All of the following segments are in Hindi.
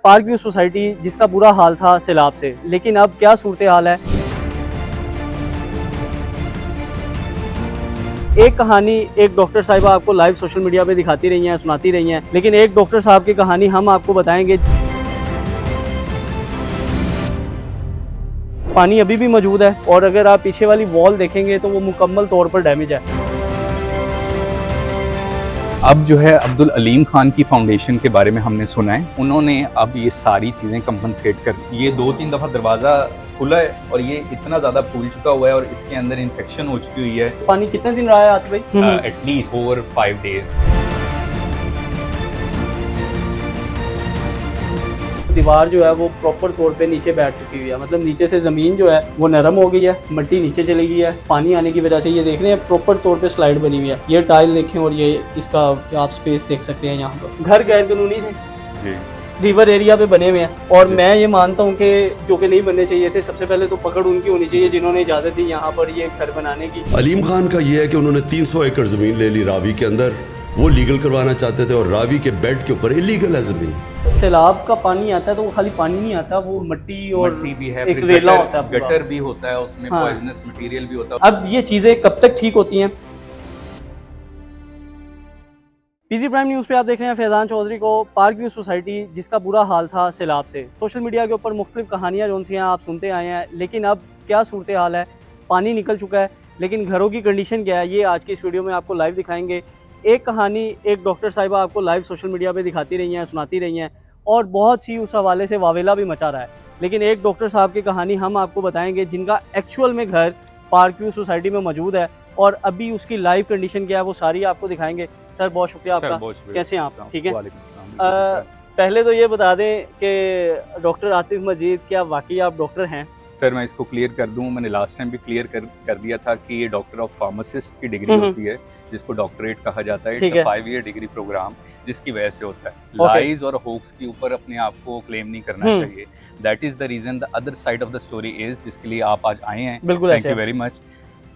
पार्क व्यू सोसाइटी जिसका बुरा हाल था सैलाब से, लेकिन अब क्या सूरत हाल है। एक कहानी एक डॉक्टर साहिबा आपको लाइव सोशल मीडिया पे दिखाती रही हैं, सुनाती रही हैं, लेकिन एक डॉक्टर साहब की कहानी हम आपको बताएंगे। पानी अभी भी मौजूद है और अगर आप पीछे वाली वॉल देखेंगे तो वो मुकम्मल तौर पर डैमेज है। अब जो है अब्दुल अलीम खान की फाउंडेशन के बारे में हमने सुना है, उन्होंने अब ये सारी चीज़ें कंपनसेट कर दी। ये 2-3 दफ़ा दरवाज़ा खुला है और ये इतना ज़्यादा फूल चुका हुआ है और इसके अंदर इन्फेक्शन हो चुकी हुई है। पानी कितने दिन रहा है आतिफ भाई? At least 4-5 days. दीवार जो है वो प्रॉपर तौर पे नीचे बैठ चुकी हुई है, मतलब नीचे से ज़मीन जो है वो नरम हो गई है, मिट्टी नीचे चली गई है पानी आने की वजह से। ये देख रहे हैं प्रॉपर तौर पे स्लाइड बनी हुई है। ये टाइल देखें और ये इसका आप स्पेस देख सकते हैं। यहाँ पर घर गैर कानूनी थे जी, रिवर एरिया पे बने हुए हैं और मैं ये मानता हूँ कि जो कि नहीं बनने चाहिए थे। सबसे पहले तो पकड़ उनकी होनी चाहिए जिन्होंने इजाज़त दी यहाँ पर ये घर बनाने की। अलीम खान का ये है कि उन्होंने 300 एकड़ ज़मीन ले ली रावी के अंदर, वो लीगल करवाना चाहते थे और रावी के बेड के ऊपर इलीगल है ज़मीन। सैलाब का पानी आता है तो वो खाली पानी नहीं आता, वो मिट्टी और भी है, एक रेला होता है, गटर भी होता है, उसमें पॉइजनस मटेरियल भी होता है। अब ये चीज़ें कब तक ठीक होती हैं? पीजी प्राइम न्यूज़ पे आप देख रहे हैं फैज़ान चौधरी को। पार्क व्यू सोसाइटी जिसका बुरा हाल था सैलाब से, सोशल मीडिया के ऊपर मुख्तलिफ कहानियाँ जो सी हैं आप सुनते आए हैं, लेकिन अब क्या सूरत हाल है। पानी निकल चुका है लेकिन घरों की कंडीशन क्या है, ये आज की इस वीडियो में आपको लाइव दिखाएंगे। एक कहानी एक डॉक्टर साहिबा आपको लाइव सोशल मीडिया पे दिखाती रही हैं, सुनाती रही हैं और बहुत सी उस हवाले से वावेला भी मचा रहा है। लेकिन एक डॉक्टर साहब की कहानी हम आपको बताएंगे जिनका एक्चुअल में घर पार्क व्यू सोसाइटी में मौजूद है और अभी उसकी लाइव कंडीशन क्या है वो सारी आपको दिखाएंगे। सर बहुत शुक्रिया आपका। कैसे हैं आप? ठीक है। पहले तो ये बता दें कि डॉक्टर आतिफ मजीद क्या वाकई आप डॉक्टर हैं? सर मैं इसको क्लियर कर दूं, मैंने लास्ट टाइम भी क्लियर कर दिया था कि ये डॉक्टर ऑफ फार्मासिस्ट की डिग्री होती है जिसको डॉक्टरेट कहा जाता है। It's a 5 year degree programme जिसकी वजह से होता है। लाइज और होक्स के ऊपर अपने आप को क्लेम नहीं करना चाहिए। That is the reason. The other side of the story is जिसके लिए आप आज आए हैं। Thank you very much.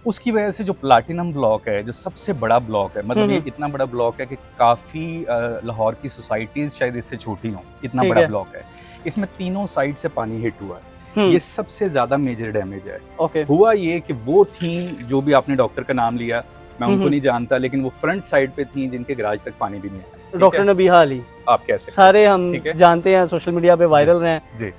उसकी वजह से जो प्लाटिनम ब्लॉक है, जो सबसे बड़ा ब्लॉक है, मतलब ये इतना बड़ा ब्लॉक है कि काफ़ी लाहौर की सोसाइटीज़ शायद इससे छोटी हों, इतना बड़ा ब्लॉक है। इसमें तीनों साइड से पानी हिट हुआ है। ये सबसे ज्यादा मेजर डैमेज है। हुआ ये कि वो थी, जो भी आपने डॉक्टर का नाम लिया, मैं उनको नहीं जानता, लेकिन वो फ्रंट साइड पे थी जिनके गैराज तक पानी भी नहीं आया। डॉक्टर नबीहा अली, आप कैसे सारे हम जानते हैं, सोशल मीडिया पे वायरल रहे हैं जी।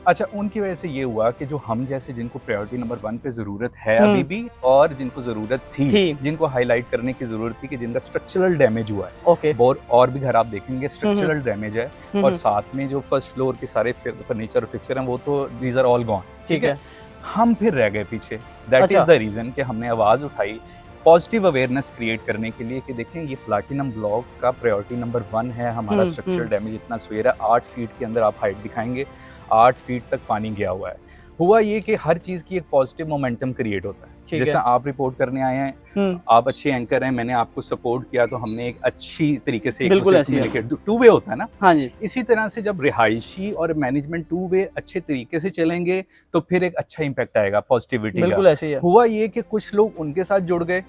अच्छा, उनकी वजह से ये हुआ कि जो हम जैसे जिनको प्रायोरिटी नंबर 1 पे जरूरत है अभी भी, और जिनको जरूरत थी, जिनको हाईलाइट करने की जरूरत थी कि जिनका स्ट्रक्चरल डैमेज हुआ है। और भी घर आप देखेंगे स्ट्रक्चरल डैमेज है और साथ में जो फर्स्ट फ्लोर के सारे फर्नीचर और फिक्चर हैं वो तो दीज आर ऑल गॉन। ठीक है, हम फिर रह गए पीछे। दैट इज द रीजन कि हमने आवाज उठाई पॉजिटिव अवेयरनेस क्रिएट करने के लिए कि देखें ये प्लाटिनम ब्लॉक का प्रायोरिटी नंबर 1 है। हमारा स्ट्रक्चरल डैमेज इतना सवेरा 8 फीट के अंदर आप हाइट दिखाएंगे, 8 फीट तक पानी गया हुआ है। हुआ ये कि हर चीज की एक पॉजिटिव मोमेंटम क्रिएट होता है। जैसे आप रिपोर्ट करने आए हैं, आप अच्छे एंकर हैं, मैंने आपको सपोर्ट किया तो हमने एक अच्छी तरीके से कम्युनिकेट, टू वे होता है ना। हाँ जी। इसी तरह से जब रिहायशी और मैनेजमेंट टू वे अच्छे तरीके से चलेंगे तो फिर एक अच्छा इम्पैक्ट आएगा पॉजिटिविटी का। बिल्कुल ऐसे ही है। हुआ ये कि कुछ लोग उनके साथ जुड़ गए,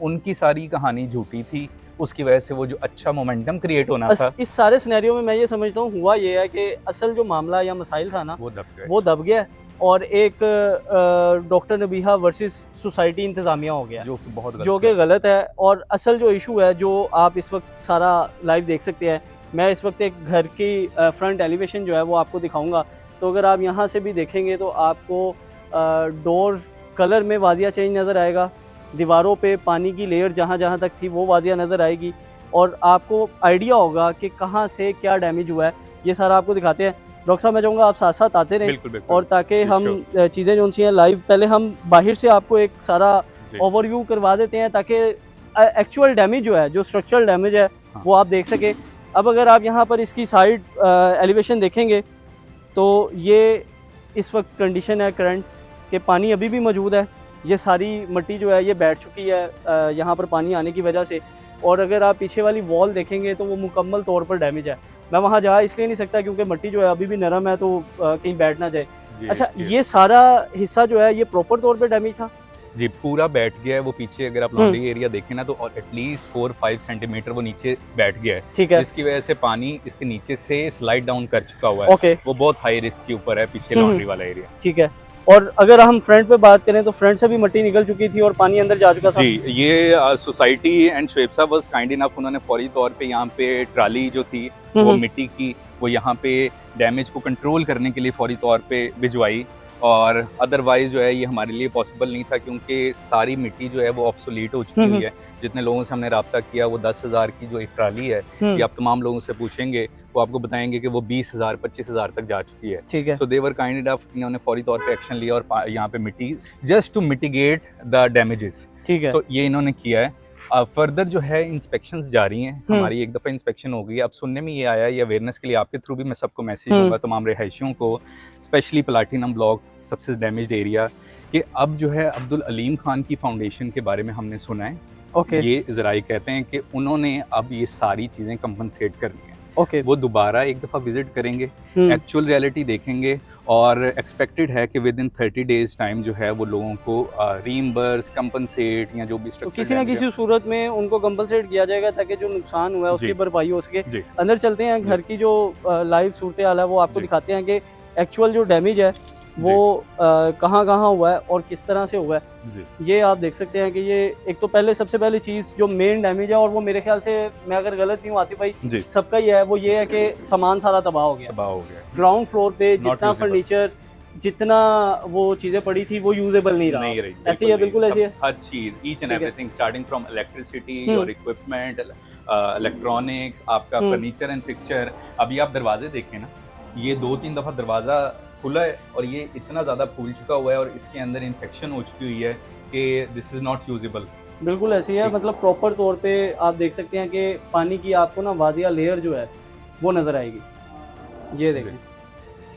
उनकी सारी कहानी झूठी थी, उसकी वजह से वो जो अच्छा मोमेंटम क्रिएट होना था। इस सारे सिनेरियो में मैं ये समझता हूँ हुआ ये है कि असल जो मामला या मसाइल था ना वो दब गया और एक डॉक्टर नबीहा वर्सेस सोसाइटी इंतजामिया हो गया, जो कि गलत है। और असल जो इशू है जो आप इस वक्त सारा लाइव देख सकते हैं, मैं इस वक्त एक घर की फ्रंट एलिवेशन जो है वो आपको दिखाऊंगा। तो अगर आप यहाँ से भी देखेंगे तो आपको डोर कलर में वाजिया चेंज नज़र आएगा, दीवारों पे पानी की लेयर जहाँ जहाँ तक थी वो वाजिया नज़र आएगी और आपको आइडिया होगा कि कहाँ से क्या डैमेज हुआ है। ये सारा आपको दिखाते हैं। डॉक्टर साहब मैं चाहूँगा आप साथ साथ आते रहें और ताकि हम चीज़ें जो सी हैं लाइव, पहले हम बाहर से आपको एक सारा ओवरव्यू करवा देते हैं ताकि एक्चुअल डैमेज जो है, जो स्ट्रक्चरल डैमेज है वो आप देख सकें। अब अगर आप यहाँ पर इसकी साइड एलिवेशन देखेंगे तो ये इस वक्त कंडीशन है करंट कि पानी अभी भी मौजूद है। ये सारी मिट्टी जो है ये बैठ चुकी है यहाँ पर पानी आने की वजह से, और अगर आप पीछे वाली वॉल देखेंगे तो वो मुकम्मल तौर पर डैमेज है। मैं वहाँ जा इसलिए नहीं सकता क्योंकि मिट्टी जो है अभी भी नरम है तो कहीं बैठ ना जाए। अच्छा, ये सारा हिस्सा जो है ये प्रॉपर तौर पे डैमेज था? जी पूरा बैठ गया है वो पीछे, अगर आप लॉन्ड्री एरिया देखें ना तो एटलीस्ट 4-5 सेंटीमीटर वो नीचे बैठ गया है, ठीक है, जिसकी वजह से पानी इसके नीचे से स्लाइड डाउन कर चुका हुआ है। ओके, वो बहुत हाई रिस्क के ऊपर है पीछे लॉन्ड्री वाला एरिया। ठीक है। और अगर हम फ्रंट पे बात करें तो फ्रंट से भी मिट्टी निकल चुकी थी और पानी अंदर जा चुका था। जी, ये सोसाइटी एंड शुएब साहब वाज काइंड इनफ, उन्होंने फौरी तौर पे यहाँ पे ट्राली जो थी वो मिट्टी की, वो यहाँ पे डैमेज को कंट्रोल करने के लिए फौरी तौर पे भिजवाई, और अदरवाइज जो है ये हमारे लिए पॉसिबल नहीं था क्योंकि सारी मिट्टी जो है वो ऑब्सोलीट हो चुकी हुई है। जितने लोगों से हमने रब्ता किया वो 10,000 की जो एक ट्राली है, ये आप तमाम लोगों से पूछेंगे वो आपको बताएंगे कि वो 20,000 25,000 तक जा चुकी है। ठीक है, सो देवर काइंड इनफ, इन्होंने फौरी तौर पे एक्शन लिया और यहाँ पे मिट्टी just to mitigate the damages, ठीक है। तो ये इन्होंने किया है। फर्दर जो है इंस्पेक्शंस जारी हैं, हमारी एक दफ़ा इंस्पेक्शन हो गई। अब सुनने में ये आया, ये अवेयरनेस के लिए आपके थ्रू भी मैं सबको मैसेज दूंगा, तमाम रिहायशियों को, स्पेशली प्लाटिनम ब्लॉक सबसे डैमेज्ड एरिया, कि अब जो है अब्दुल अलीम खान की फाउंडेशन के बारे में हमने सुना है। ओके, ये ज़राई कहते हैं कि उन्होंने अब ये सारी चीज़ें कंपनसेट करनी है। ओके, वो दोबारा एक दफ़ा विजिट करेंगे, एक्चुअल रियलिटी देखेंगे, और एक्सपेक्टेड है कि विद इन 30 डेज टाइम जो है वो लोगों को रीइंबर्स, कंपनसेट या जो भी स्ट्रक्चर, किसी ना किसी सूरत में उनको कंपनसेट किया जाएगा ताकि जो नुकसान हुआ है उसकी भरपाई हो सके। अंदर चलते हैं, घर की जो लाइव सूरत हाल है वो आपको दिखाते हैं कि एक्चुअल जो डैमेज है वो कहाँ कहाँ हुआ है और किस तरह से हुआ है। ये आप देख सकते हैं कि ये एक तो पहले सबसे पहली चीज़ जो मेन डैमेज है, और वो मेरे ख्याल से, मैं अगर गलत नहीं हूँ आतिफ भाई, सबका ही है, वो ये है कि सामान सारा तबाह हो गया। ग्राउंड फ्लोर पे जितना फर्नीचर, जितना वो चीज़ें पड़ी थी वो यूजेबल नहीं रहा। ऐसे ही है, बिल्कुल ऐसे है। हर चीज़, each and everything, starting from electricity और इक्विपमेंट, इलेक्ट्रॉनिक्स, आपका फर्नीचर एंड फिक्चर। अभी आप दरवाजे देखें ना, ये 2-3 दफ़ा दरवाज़ा खुला है और ये इतना ज़्यादा फूल चुका हुआ है और इसके अंदर इन्फेक्शन हो चुकी हुई है कि दिस इज़ नॉट यूजेबल। बिल्कुल ऐसी है, मतलब प्रॉपर तौर पे आप देख सकते हैं कि पानी की आपको ना वाजिया लेयर जो है वो नज़र आएगी। ये देखें,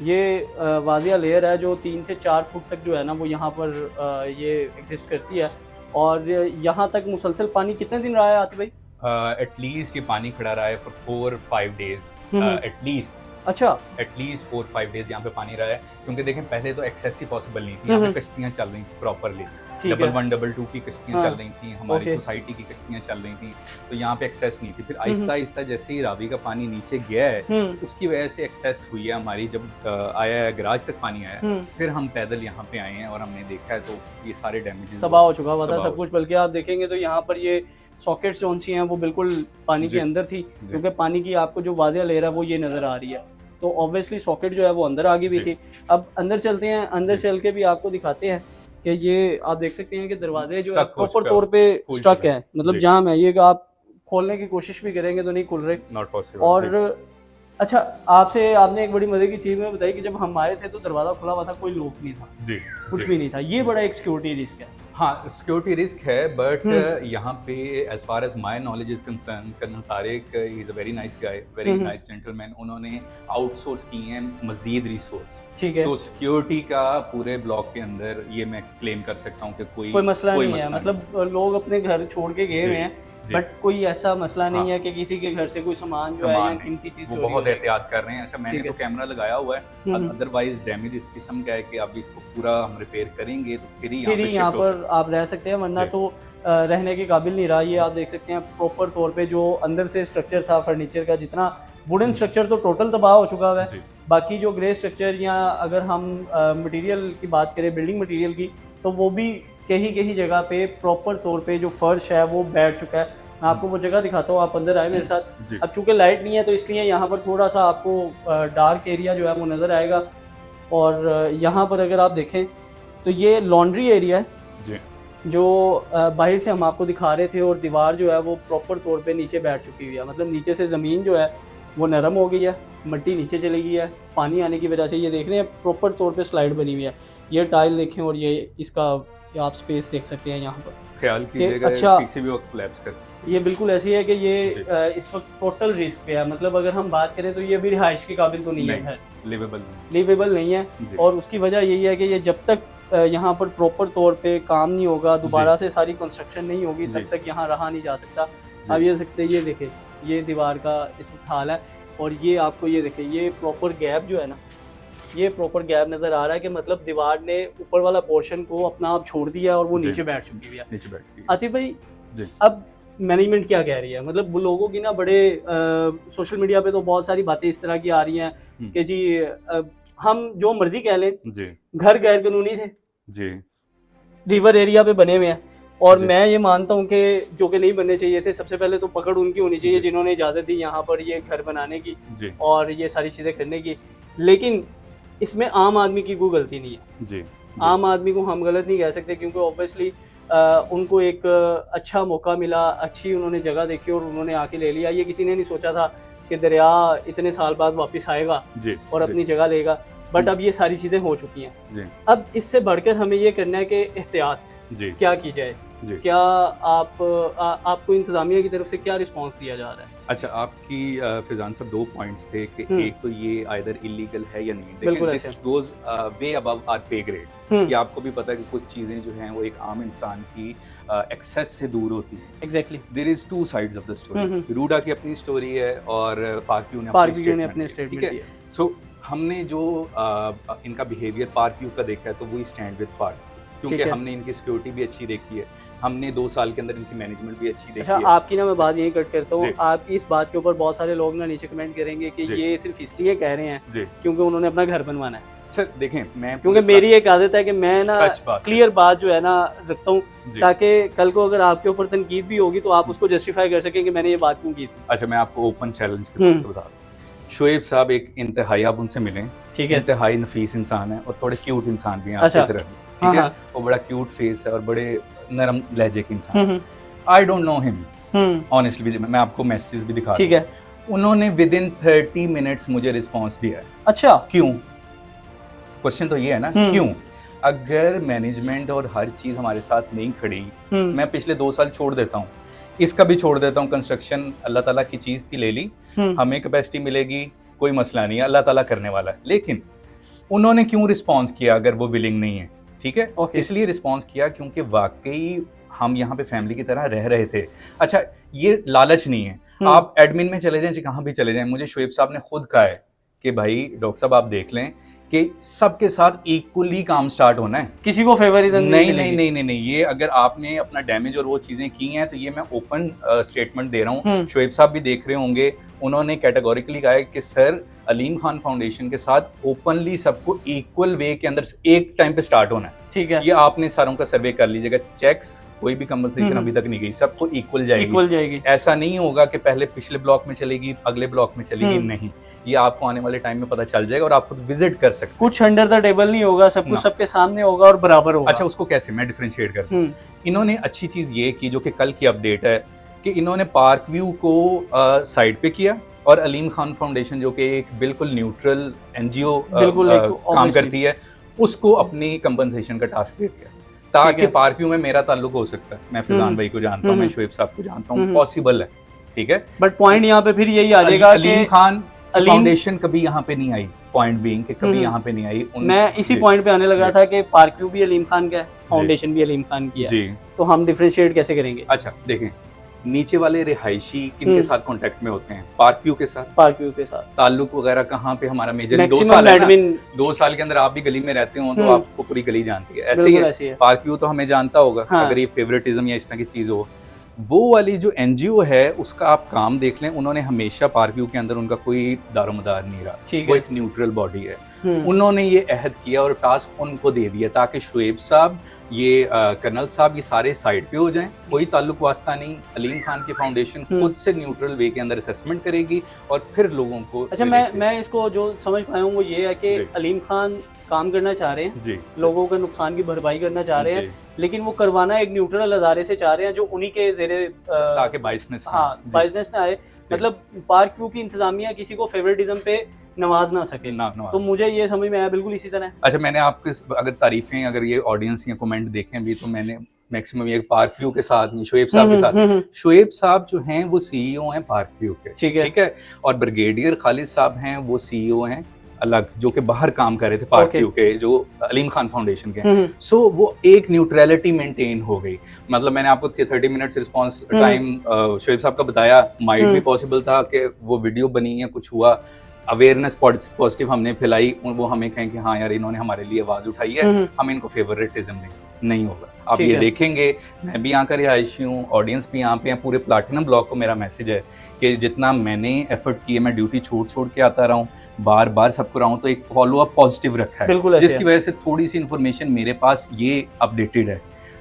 ये वाजिया लेयर है जो 3 से 4 फुट तक जो है ना वो यहाँ पर ये एग्जिस्ट करती है। और यहाँ तक मुसलसल पानी कितने दिन रहा है आतिफ भाई? एटलीस्ट ये पानी खड़ा रहा है फॉर 4-5 डेज एटलीस्ट। अच्छा, एटलीस्ट 4-5 डेज यहाँ पे पानी रहा है, क्योंकि देखें पहले तो एक्सेस ही पॉसिबल नहीं थी। यहाँ पे कश्तियाँ चल रही थी प्रॉपरली, डबल 1, डबल 2 की कश्तियाँ चल रही थी, हमारी सोसाइटी की कश्तियाँ चल रही थी, तो यहाँ पे एक्सेस नहीं थी। फिर आहिस्ता आहिस्ता जैसे ही रावी का पानी नीचे गया है उसकी वजह से एक्सेस हुई है हमारी। जब आया है गराज तक पानी आया, फिर हम पैदल यहाँ पे आए हैं और हमने देखा है तो ये सारे डैमेजेस तबाह हो चुका हुआ था सब कुछ। बल्कि आप देखेंगे तो यहाँ पर ये सॉकेट्स जो सी हैं वो बिल्कुल पानी के अंदर थी, क्योंकि पानी की आपको जो वाजिया लेयर है वो ये नज़र आ रही है, तो ऑब्वियसली सॉकेट जो है वो अंदर आ गई भी थी। अब अंदर चलते हैं, अंदर चल के भी आपको दिखाते हैं कि ये आप देख सकते हैं कि दरवाजे जो है प्रॉपर तौर पे स्टक है, मतलब जाम है। ये कि आप खोलने की कोशिश भी करेंगे तो नहीं खुल रहे, नॉट पॉसिबल। और अच्छा, आपने एक बड़ी मजे की चीज़ में बताई कि जब हम आए थे तो दरवाज़ा खुला हुआ था, कोई लॉक नहीं था, कुछ भी नहीं था। ये बड़ा एक सिक्योरिटी रिस्क है। हाँ, सिक्योरिटी रिस्क है, बट यहाँ पे as far as my knowledge is concern, colonel Tariq is a very nice guy, very nice gentleman. उन्होंने आउटसोर्स किए हैं मजीद रिसोर्स, ठीक है, तो सिक्योरिटी का पूरे ब्लॉक के अंदर ये मैं क्लेम कर सकता हूँ कि कोई मसला नहीं है। मतलब लोग अपने घर छोड़ के गए हुए हैं, बट कोई ऐसा मसला नहीं है कि किसी के घर से कोई सामान जो है या कीमती चीज, वो बहुत एहतियात कर रहे हैं। अच्छा, मैंने तो कैमरा लगाया हुआ है, अदरवाइज डैमेज इस किस्म का है कि अब इसको पूरा हम रिपेयर करेंगे तो फिर ही यहाँ पर आप रह सकते हैं, वरना तो रहने के काबिल नहीं रहा। ये आप देख सकते हैं प्रॉपर तौर पे जो अंदर से स्ट्रक्चर था फर्नीचर का, जितना वुडन स्ट्रक्चर तो टोटल तबाह हो चुका है, बाकी जो ग्रे स्ट्रक्चर या अगर हम मटेरियल की बात करें, बिल्डिंग मटेरियल की, तो वो भी कहीं जगह पे प्रॉपर तौर पे जो फर्श है वो बैठ चुका है। मैं आपको वो जगह दिखाता हूँ, आप अंदर आए मेरे साथ। अब चूंकि लाइट नहीं है तो इसलिए यहाँ पर थोड़ा सा आपको डार्क एरिया जो है वो नज़र आएगा। और यहाँ पर अगर आप देखें तो ये लॉन्ड्री एरिया है जो बाहर से हम आपको दिखा रहे थे, और दीवार जो है वो प्रॉपर तौर पे नीचे बैठ चुकी हुई है। मतलब नीचे से ज़मीन जो है वो नरम हो गई है, मिट्टी नीचे चली गई है पानी आने की वजह से। ये देख रहे हैं प्रॉपर तौर पे स्लाइड बनी हुई है। ये टाइल देखें और ये इसका आप स्पेस देख सकते हैं यहाँ पर। ख्याल कीजिएगा, अच्छा, किसी भी वक्त कोलैप्स कर सकता है। ये बिल्कुल ऐसी है कि ये इस वक्त टोटल रिस्क पे है। मतलब अगर हम बात करें तो ये भी रिहाइश के काबिल तो नहीं है, लिवेबल नहीं है। और उसकी वजह यही है कि ये जब तक यहाँ पर प्रॉपर तौर पे काम नहीं होगा, दोबारा से सारी कंस्ट्रक्शन नहीं होगी, तब तक यहाँ रहा नहीं जा सकता। आप ये देखें, ये दीवार का इस वक्त हाल है। और ये आपको ये देखें, ये प्रॉपर गैप जो है ना, ये प्रॉपर गैप नजर आ रहा है कि मतलब दीवार ने ऊपर वाला पोर्शन को अपना आप छोड़ दिया और वो नीचे बैठ चुकी है। नीचे बैठ गई। आतिफ भाई अब मैनेजमेंट क्या कह रही है? मतलब वो लोगों की ना बड़े सोशल मीडिया पे तो बहुत सारी बातें इस तरह की आ रही हैं कि जी हम जो मर्जी कह लें, घर गैर कानूनी थे जी, रिवर एरिया पे बने हुए हैं, और मैं ये मानता हूँ कि जो कि नहीं बनने चाहिए थे। सबसे पहले तो पकड़ उनकी होनी चाहिए जिन्होंने इजाज़त दी यहाँ पर ये घर बनाने की और ये सारी चीज़ें करने की। लेकिन इसमें आम आदमी की कोई गलती नहीं है जी। आम आदमी को हम गलत नहीं कह सकते क्योंकि ऑब्वियसली उनको एक अच्छा मौका मिला, अच्छी उन्होंने जगह देखी और उन्होंने आके ले लिया। ये किसी ने नहीं सोचा था कि दरिया इतने साल बाद वापस आएगा और अपनी जगह लेगा, बट अब ये सारी चीज़ें हो चुकी हैं। अब इससे बढ़कर हमें ये करना है कि एहतियात क्या की जाए। क्या आपको इंतजामिया की तरफ से क्या रिस्पांस दिया जा रहा है? अच्छा, आपकी फिजान साहब 2 पॉइंट्स थे कि एक तो ये आइदर इलीगल है या नहीं। बिल्कुल, this goes way above our pay grade कि आपको भी पता है कि कुछ चीज़ें जो हैं वो एक आम इंसान की एक्सेस से दूर होती है। Exactly, there is 2 sides of the story. रूडा की अपनी स्टोरी है और पार्क व्यू ने अपनी स्टेटमेंट दी है। सो हमने जो इनका बिहेवियर पार्क व्यू का देखा है तो वही स्टैंड विद पार्क, क्योंकि हमने इनकी सिक्योरिटी भी अच्छी देखी है, हमने 2 साल के अंदर इनकी मैनेजमेंट भी अच्छी देखी है। आपकी ना मैं बात यही कट करता हूँ, आपकी इस बात के ऊपर बहुत सारे लोग ना नीचे कमेंट करेंगे कि ये सिर्फ इसलिए कह रहे हैं क्योंकि उन्होंने अपना घर बनवाना है। सर देखें, मैं क्योंकि मेरी एक आदत है कि मैं ना क्लियर बात जो है ना रखता हूँ ताकि कल को अगर आपके ऊपर तनकीद भी होगी तो आप उसको जस्टिफाई कर सकें कि मैंने ये बात क्यों की थी। अच्छा, मैं आपको ओपन चैलेंज के तौर पर बता दूं, शोएब साहब एक इंतहाई, आप उनसे मिलें, ठीक है, इंतहाई नफीस इंसान है और थोड़े क्यूट इंसान भी हैं आपकी तरह, ठीक है, और बड़ा क्यूट फेस है और बड़े नरम लहजे के इंसान। I don't know him honestly, मैं आपको मैसेजेस भी दिखा, ठीक है, उन्होंने विद इन 30 मिनट्स मुझे रिस्पांस दिया है। अच्छा, क्यों? क्वेश्चन तो ये है ना, क्यों? अगर मैनेजमेंट और हर चीज हमारे साथ नहीं खड़ी, मैं पिछले 2 साल छोड़ देता हूँ, इसका भी छोड़ देता हूँ। कंस्ट्रक्शन अल्लाह ताला की चीज थी, ले ली, हमें कैपेसिटी मिलेगी, कोई मसला नहीं है, अल्लाह ताला करने वाला है। लेकिन उन्होंने क्यों रिस्पॉन्स किया अगर वो विलिंग नहीं है? ठीक है, इसलिए रिस्पॉन्स किया क्योंकि वाकई हम यहाँ पे फैमिली की तरह रह रहे थे। अच्छा, ये लालच नहीं है, आप एडमिन में चले जाएं, कहाँ भी चले जाएं, मुझे शोएब साहब ने खुद कहा है कि भाई डॉक्टर साहब आप देख लें कि सबके साथ इक्वली काम स्टार्ट होना है, किसी को फेवरिज्म नहीं। ये अगर आपने अपना डैमेज और वो चीजें की हैं तो ये मैं ओपन स्टेटमेंट दे रहा हूँ, शोएब साहब भी देख रहे होंगे, उन्होंने कैटेगोरिकली कहा है कि सर अलीम खान फाउंडेशन के साथ ओपनली सबको इक्वल वे के अंदर एक टाइम पे स्टार्ट होना है। ठीक है, ये आपने सारों का सर्वे कर लीजिएगा, चेक्स कोई भी कंपनसेशन अभी तक नहीं गई, सबको इक्वल जाएगी। ऐसा नहीं होगा कि पहले पिछले ब्लॉक में चलेगी अगले ब्लॉक में चलेगी, नहीं, ये आपको आने वाले टाइम में पता चल जाएगा और आप खुद विजिट कर सकते हैं। कुछ अंडर द टेबल नहीं होगा, सब कुछ सबके सामने होगा और बराबर होगा। अच्छा, उसको कैसे मैं डिफरेंशिएट करता हूं। इन्होंने अच्छी चीज ये की जो कि कल की अपडेट है कि इन्होंने पार्क व्यू को साइड पे किया और अलीम खान फाउंडेशन जो कि एक बिल्कुल न्यूट्रल एनजीओ काम करती है उसको अपनी कंपनसेशन का टास्क दे दिया, ताकि पार्क व्यू में मेरा ताल्लुक हो सकता है। मैं फिजान भाई को जानता हूँ, मैं शोएब साहब को जानता हूँ, पॉसिबल है, ठीक है। बट पॉइंट यहाँ पे फिर यही आ जाएगा, अलीम खान फाउंडेशन कभी यहाँ पे नहीं आई, पॉइंट बीइंग कि कभी यहाँ पे नहीं आई। मैं इसी पॉइंट पे आने लगा था कि पार्क व्यू भी अलीम खान का है, फाउंडेशन भी अलीम खान की है, तो हम डिफरेंशिएट कैसे करेंगे? अच्छा देखें, नीचे वाले रिहायशी किनके साथ कांटेक्ट में होते हैं? पार्क व्यू के साथ। ताल्लुक वगैरह कहाँ पे हमारा मेजर 2 साल है ना, 2 साल के अंदर आप भी गली में रहते हो तो आपको पूरी गली जानती है, ऐसे ही है पार्क व्यू तो हमें जानता होगा। अगर ये फेवरेटिज्म या इस तरह की चीज हो, वो वाली जो एनजीओ है उसका आप काम देख लें, उन्होंने हमेशा पार्क व्यू के अंदर उनका कोई दारोमदार नहीं रहा, वो एक न्यूट्रल बॉडी है। उन्होंने ये अहद किया और टास्क उनको दे दिया ताकि शोएब साहब, ये कर्नल साहब, ये सारे साइड पे हो जाएं, कोई ताल्लुक वास्ता नहीं। अलीम खान की फाउंडेशन खुद से न्यूट्रल वे के अंदर असेसमेंट करेगी और फिर लोगों को। अच्छा, मैं इसको जो समझ पाया हूँ वो ये है कि अलीम खान काम करना चाह रहे हैं जी, लोगों के नुकसान की भरपाई करना चाह रहे हैं, लेकिन वो करवाना एक न्यूट्रल अदारे से चाह रहे हैं जो उन्हीं के ज़ेरे ताकि बाइसनेस ना आए। मतलब पार्क व्यू की इंतजामिया किसी को फेवरेटिज्म पे नवाज ना सके ना। तो मुझे ये समझ में आया बिल्कुल इसी तरह। अच्छा, मैंने आपके अगर तारीफें, अगर ये ऑडियंस या कमेंट देखें भी, तो मैंने मैक्सिमम ये पार्क व्यू के साथ नहीं, शोएब साहब के साथ। शोएब साहब जो हैं वो सीईओ हैं पार्क व्यू के, ठीक है, और ब्रिगेडियर खालिद साहब हैं वो सीईओ हैं अलग, जो कि बाहर काम कर रहे थे पार्क व्यू के, जो अलीम खान फाउंडेशन के। सो वो एक न्यूट्रलिटी मेंटेन हो गई। मतलब मैंने आपको 30 मिनट्स रिस्पांस टाइम शोएब साहब का बताया, माइट भी पॉसिबल था कि वो वीडियो बनी या कुछ हुआ, अवेयरनेस पॉजिटिव हमने फैलाई, वो हमें कहें कि हाँ यार इन्होंने हमारे लिए आवाज़ उठाई है, हम इनको फेवरेटिज्म नहीं होगा। आप ये देखेंगे, मैं भी यहाँ का रिहायशी हूँ, ऑडियंस भी यहाँ पे है, पूरे प्लाटिनम ब्लॉक को मेरा मैसेज है कि जितना मैंने एफर्ट किए, मैं ड्यूटी छोड़ के आता रहा हूँ, बार बार सबको रहा हूँ, तो एक फॉलो अप पॉजिटिव रखा है, जिसकी वजह से थोड़ी सी इन्फॉर्मेशन मेरे पास ये अपडेटेड है।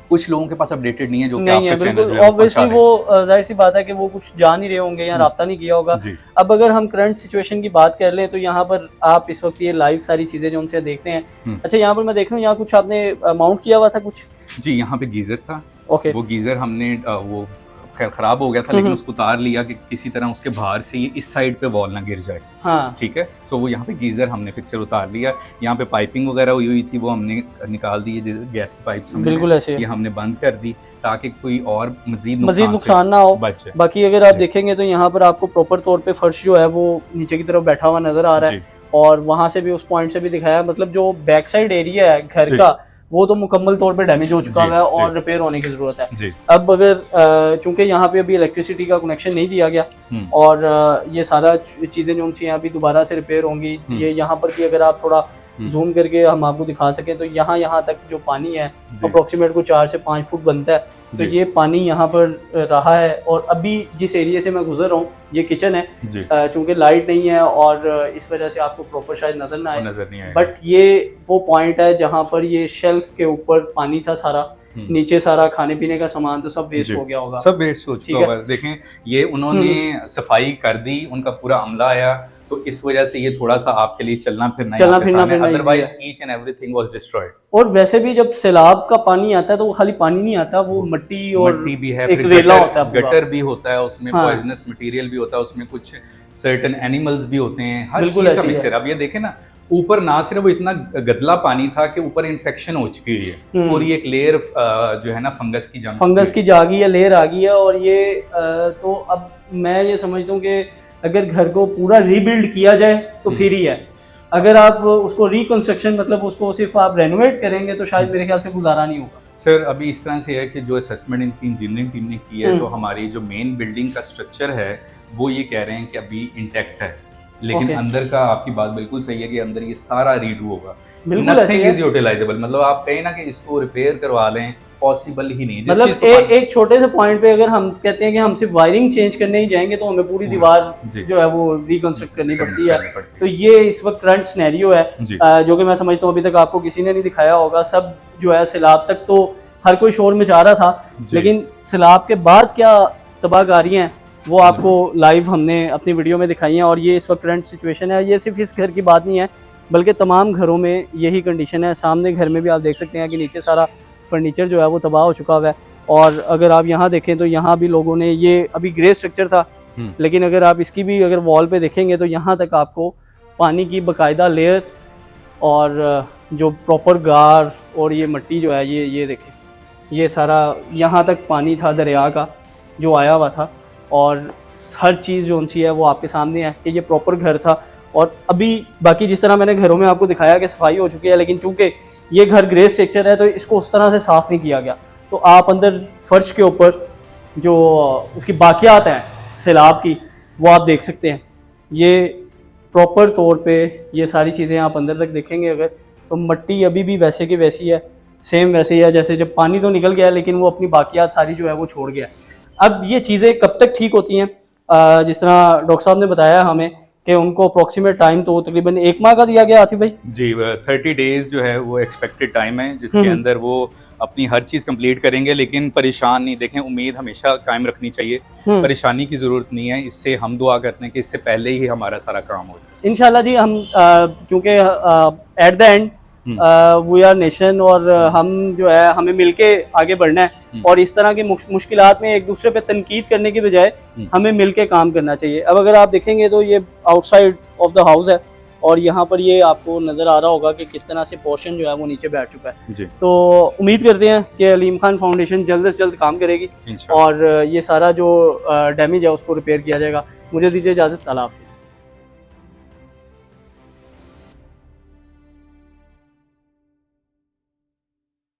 कुछ लोगों के पास अपडेटेड नहीं है, जो कि आपके चैनल पे ऑब्वियसली वो जाहिर सी बात है कि वो कुछ जान ही रहे होंगे या राब्ता नहीं किया होगा। अब अगर हम करंट सिचुएशन की बात कर लें तो यहाँ पर आप इस वक्त ये लाइव सारी चीजें जो उनसे देख रहे हैं। अच्छा, यहाँ पर मैं देख रहा हूँ यहाँ कुछ आपने माउंट किया हुआ था कुछ? जी, यहाँ पे गीजर था। ओके, वो गीजर हमने वो खराब हो गया था, लेकिन उसको उतार लिया कि किसी तरह उसके बाहर से ये इस साइड पे वॉल ना गिर जाए। हाँ, ठीक है। सो वो यहाँ पे गीजर हमने फिक्सर उतार लिया, यहाँ पे पाइपिंग वगैरह हुई थी वो हमने निकाल दी, गैस की पाइप बिल्कुल ऐसे ये हमने बंद कर दी ताकि कोई और मजीद नुकसान ना हो। बाकी अगर आप देखेंगे तो यहाँ पर आपको प्रॉपर तौर पे फर्श जो है वो नीचे की तरफ बैठा हुआ नजर आ रहा है, और वहां से भी उस पॉइंट से भी दिखाया, मतलब जो बैक साइड एरिया है घर का वो तो मुकम्मल तौर पे डैमेज हो चुका है और रिपेयर होने की जरूरत है। अब अगर चूंकि यहाँ पे अभी इलेक्ट्रिसिटी का कनेक्शन नहीं दिया गया और ये सारा चीजें जो उनसे यहाँ भी दोबारा से रिपेयर होंगी, ये यहाँ पर भी अगर आप थोड़ा जूम करके हम आपको दिखा सके तो यहाँ तक जो पानी है अप्रोक्सीमेट को 4 से 5 फुट बनता है, तो ये पानी यहाँ पर रहा है। और अभी जिस एरिया से मैं गुजर रहा हूँ ये किचन है, चूंकि लाइट नहीं है और इस वजह से आपको प्रॉपर शायद नजर ना आए, बट ये वो पॉइंट है जहाँ पर ये शेल्फ के ऊपर पानी था सारा, नीचे सारा खाने पीने का सामान तो सब वेस्ट हो गया होगा, सब वेस्ट हो चुका होगा। देखें ये उन्होंने सफाई कर दी, उनका पूरा अमला आया, तो इस वजह से ये थोड़ा सा आपके लिए चलना फिरना, otherwise each and everything was destroyed. और वैसे भी जब सैलाब का पानी आता है तो वो खाली पानी नहीं आता, वो मिट्टी भी है, एक रेला होता है, गटर भी होता है, उसमें पॉइजनस मटेरियल भी होता है, उसमें कुछ सर्टेन एनिमल्स भी होते हैं, हर चीज का मिक्सचर। अब ये देखें ना, ऊपर ना सिर्फ वो इतना गदला पानी था कि ऊपर इन्फेक्शन हो चुकी है, पूरी एक लेयर जो है ना फंगस की जा गई है, लेयर आ गई है। और ये तो अब मैं ये समझता हूँ कि अगर घर को पूरा रीबिल्ड किया जाए तो फिर ही है, अगर आप उसको रिकंस्ट्रक्शन मतलब उसको सिर्फ आप रेनोवेट करेंगे तो शायद मेरे ख्याल से गुजारा नहीं होगा। सर अभी इस तरह से है कि जो असेसमेंट इनकी इंजीनियरिंग टीम ने की है, तो हमारी जो मेन बिल्डिंग का स्ट्रक्चर है वो ये कह रहे हैं कि अभी इंटैक्ट है, लेकिन अंदर का आपकी बात बिल्कुल सही है कि अंदर ये सारा रीडू होगा, नथिंग इज यूटिलाइजेबल। मतलब आप कहें ना कि इसको रिपेयर करवा लें, पॉसिबल ही नहीं। मतलब एक छोटे से पॉइंट पे अगर हम कहते हैं कि हम सिर्फ वायरिंग चेंज करने ही जाएंगे तो हमें पूरी दीवार जो है वो रिकंस्ट्रक्ट करनी पड़ती है। तो ये इस वक्त करंट सिनेरियो है जो कि मैं समझता हूँ अभी तक आपको किसी ने नहीं दिखाया होगा। सब जो है सैलाब तक तो हर कोई शोर मचा रहा था, लेकिन सैलाब के बाद क्या तबाहकारियां हैं वो आपको लाइव हमने अपनी वीडियो में दिखाई हैं। और ये इस वक्त करंट सिचुएशन है, ये सिर्फ इस घर की बात नहीं है बल्कि तमाम घरों में यही कंडीशन है। सामने घर में भी आप देख सकते हैं कि नीचे सारा फर्नीचर जो है वो तबाह हो चुका हुआ है। और अगर आप यहाँ देखें तो यहाँ भी लोगों ने, ये अभी ग्रे स्ट्रक्चर था, लेकिन अगर आप इसकी भी अगर वॉल पे देखेंगे तो यहाँ तक आपको पानी की बाकायदा लेयर और जो प्रॉपर गार और ये मिट्टी जो है ये देखें, ये सारा यहाँ तक पानी था दरिया का जो आया हुआ था। और हर चीज़ जो उनसी है वो आपके सामने है कि ये प्रॉपर घर था। और अभी बाकी जिस तरह मैंने घरों में आपको दिखाया कि सफाई हो चुकी है, लेकिन चूंकि ये घर ग्रे स्ट्रक्चर है तो इसको उस तरह से साफ़ नहीं किया गया। तो आप अंदर फर्श के ऊपर जो उसकी बाकियात हैं सैलाब की वो आप देख सकते हैं। ये प्रॉपर तौर पे ये सारी चीज़ें आप अंदर तक देखेंगे अगर, तो मिट्टी अभी भी वैसे की वैसी है, सेम वैसे ही है जैसे जब पानी तो निकल गया लेकिन वो अपनी बाकियात सारी जो है वो छोड़ गया। अब ये चीज़ें कब तक ठीक होती हैं? जिस तरह डॉक्टर साहब ने बताया हमें कि उनको अप्रोक्सीमेट टाइम तो तकरीबन 1 माह का दिया गया आतिफ भाई जी। 30 डेज जो है वो एक्सपेक्टेड टाइम है जिसके अंदर वो अपनी हर चीज़ कंप्लीट करेंगे। लेकिन परेशान नहीं, देखें उम्मीद हमेशा कायम रखनी चाहिए, परेशानी की ज़रूरत नहीं है। इससे हम दुआ करते हैं कि इससे पहले ही हमारा सारा काम हो जाए इंशाल्लाह जी। हम क्योंकि at the end we are nation और हम जो है हमें मिलके आगे बढ़ना है और इस तरह की मुश्किलात में एक दूसरे पे तनकीद करने की बजाय हमें मिलके काम करना चाहिए। अब अगर आप देखेंगे तो ये आउटसाइड ऑफ द हाउस है और यहाँ पर ये आपको नज़र आ रहा होगा कि किस तरह से पोर्शन जो है वो नीचे बैठ चुका है जी। तो उम्मीद करते हैं कि अलीम खान फाउंडेशन जल्द से जल्द काम करेगी और ये सारा जो डैमेज है उसको रिपेयर किया जाएगा। मुझे दीजिए इजाज़त, अल्लाह हाफ़िज़।